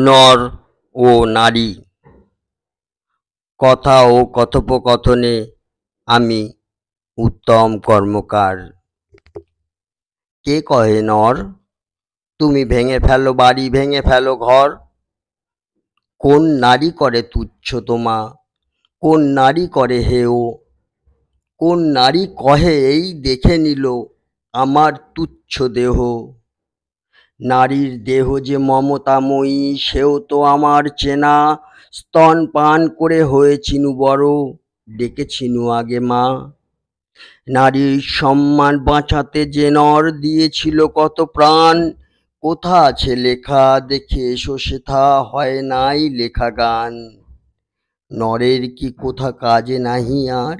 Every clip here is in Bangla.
নর ও নারী কথা ও কথোপকথনে আমি উত্তম কর্মকার। কে কহে নর, তুমি ভেঙে ফেলো বাড়ি, ভেঙে ফেলো ঘর? কোন নারী করে তুচ্ছ তোমা, কোন নারী করে হেয়? কোন নারী কহে এই দেখে নিল আমার তুচ্ছ দেহ? নারীর দেহ যে মমতাময়ী সেও তো আমার চেনা। স্তন পান করে হয়েছিনু বড়, ডেকেছিনু আগে মা। নারীর সম্মান বাঁচাতে যে নর দিয়েছিল কত প্রাণ, কোথা আছে লেখা দেখে এসো সেথা হয় নাই লেখা গান। নরের কি কোথা কাজে নাহি আর,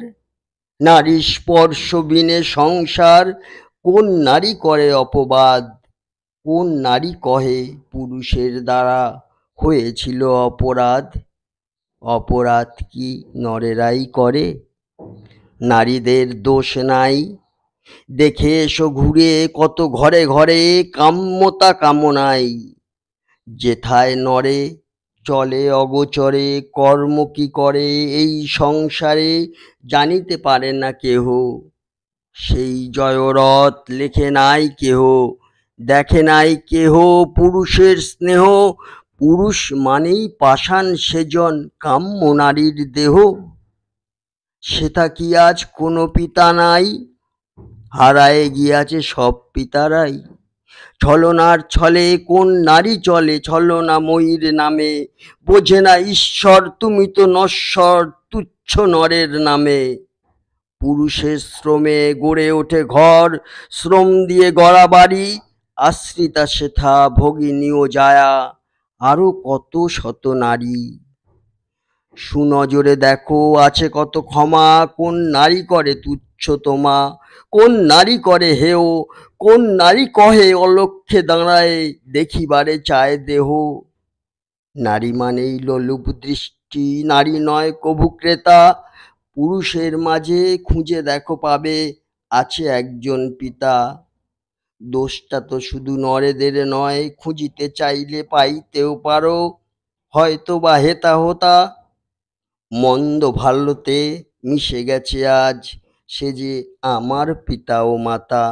নারীর স্পর্শ বিনে সংসার? কোন নারী করে অপবাদ, কোন নারী কহে পুরুষের দ্বারা হয়েছিল অপরাধ? অপরাধ কি নরেরাই করে, নারীদের দোষ নাই? দেখে এসো ঘুরে কত ঘরে ঘরে কাম্যতা কামনাই। যেথায় নরে চলে অগোচরে কর্ম কি করে এই সংসারে জানিতে পারে না কেহ। সেই জয়রথ লেখে নাই কেহ, দেখে নাই কেহ পুরুষের স্নেহ। পুরুষ মানেই পাষাণ সেজন কাম্য নারীর দেহ। সেথা কি আজ কোনো পিতা নাই, হারায়ে গিয়াছে সব পিতারাই। ছলনার ছলে কোন নারী চলে ছলনাময়ীর নামে? বোঝে না ঈশ্বর তুমি তো নশ্বর তুচ্ছ নরের নামে। পুরুষের শ্রমে গড়ে ওঠে ঘর, শ্রম দিয়ে গড়া বাড়ি। আশ্রিতা সেথা ভগিনী ও জায়া, আরো কত শত নারী। সুনজরে দেখো আছে কত ক্ষমা, কোন নারী করে তুচ্ছ তোমা? কোন নারী করে হেয়, কোন নারী কহে অলক্ষ্যে দাঁড়ায় দেখিবারে চায় দেহ? নারী মানেই লোলুপ দৃষ্টি, নারী নয় কভু ক্রেতা। পুরুষের মাঝে খুঁজে দেখো পাবে আছে একজন পিতা। দোষটা তো শুধু নরেদের নয়, খুঁজিতে চাইলে পাইতেও পারো হয়তো বা হেতা হোতা। মন্দ ভালোতে মিশে গেছে আজ সে যে আমার পিতা ও মাতা।